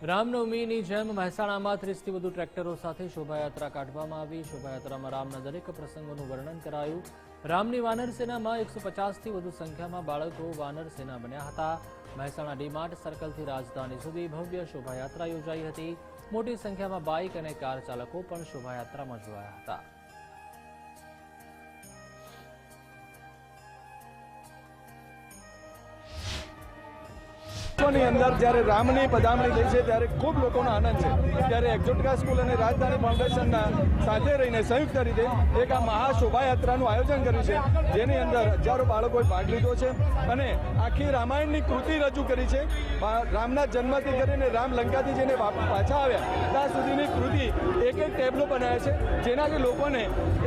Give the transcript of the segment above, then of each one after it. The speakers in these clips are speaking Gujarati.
રામનવમીની જેમ મહેસાણામાં 30થી વધુ ટ્રેક્ટરો સાથે શોભાયાત્રા કાઢવામાં આવી। શોભાયાત્રામાં રામના દરેક પ્રસંગોનું વર્ણન કરાયું। રામની વાનર સેનામાં 150થી વધુ સંખ્યામાં બાળકો વાનર સેના બન્યા હતા। મહેસાણા ડીમાર્ટ સર્કલથી રાજધાની સુધી ભવ્ય શોભાયાત્રા યોજાઈ હતી। મોટી સંખ્યામાં બાઇક અને કાર ચાલકો પણ શોભાયાત્રામાં જોડાયા હતા। ની અંદર જ્યારે રામની પધામણી થઈ છે ત્યારે ખૂબ લોકોનો આનંદ છે। ત્યારે એક્ઝોટિકા સ્કૂલ અને રાજધાની ફાઉન્ડેશનના સાથે રહીને સંયુક્ત રીતે એક આ મહાશોભાયાત્રાનું આયોજન કર્યું છે, જેની અંદર હજારો બાળકોએ ભાગ લીધો છે અને આખી રામાયણની કૃતિ રજૂ કરી છે। રામના જન્મથી કરીને રામ લંકાથી જઈને પાછા આવ્યા ત્યાં સુધીની કૃતિ એક એક ટેબલો બનાવ્યા છે, જેનાથી લોકોને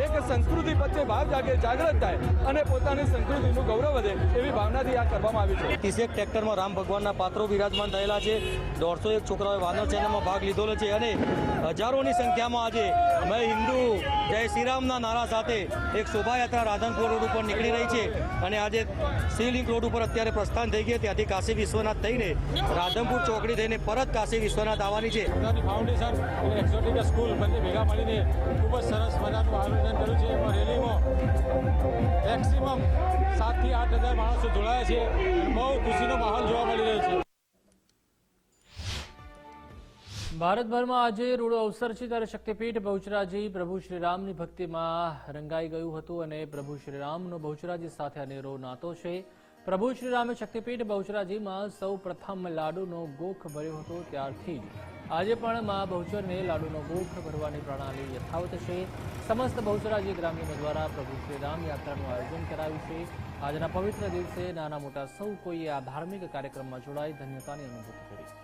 એક સંસ્કૃતિ પ્રત્યે ભાવ જાગૃત થાય અને પોતાની સંસ્કૃતિનું ગૌરવ વધે એવી ભાવનાથી આ કરવામાં આવી છે। 31 ટ્રેક્ટરમાં રામ ભગવાનના પાત્રો વિરાજમાન થયેલા છે। 150 છોકરાઓએ વાનર સેનામાં ભાગ લીધેલો છે અને હજારોની સંખ્યામાં આજે મેં હિન્દુ જય શ્રીરામના નારા સાથે એક શોભાયાત્રા રાધનપુર રોડ ઉપર નીકળી રહી છે અને આજે શિવલિંગ રોડ ઉપર અત્યારે પ્રસ્થાન થઈ ગયા। ત્યાંથી કાશી વિશ્વનાથ થઈને રાધનપુર ચોકડી થઈને પરત કાશી વિશ્વનાથ આવવાની છે। ફાઉન્ડેશન અને એક્ઝોટિકા સ્કૂલ બંને ભેગા મળીને ખૂબ જ સરસ મજાનું આયોજન કર્યું છે। એમાં રેલીમાં મેક્સિમમ 7થી 8 હજાર માણસો જોડાયા છે। બહુ ખુશીનો માહોલ જોવા મળી રહ્યો છે। ભારતભરમાં આજે રૂડો અવસર છે, ત્યારે શક્તિપીઠ બહુચરાજી પ્રભુ શ્રીરામની ભક્તિમાં રંગાઈ ગયું હતું અને પ્રભુ શ્રીરામનો બહુચરાજી સાથે અનેરો નાતો છે। પ્રભુ શ્રીરામે શક્તિપીઠ બહુચરાજીમાં સૌ પ્રથમ લાડુનો ગોખ ભર્યો હતો, ત્યારથી જ આજે પણ મા બહુચરને લાડુનો ગોખ ભરવાની પ્રણાલી યથાવત છે। સમસ્ત બહુચરાજી ગ્રામ્યનો દ્વારા પ્રભુ શ્રીરામ યાત્રાનું આયોજન કરાયું છે। આજના પવિત્ર દિવસે નાના મોટા સૌ કોઈએ આ ધાર્મિક કાર્યક્રમમાં જોડાઈ ધન્યતાની અનુભૂતિ કરી।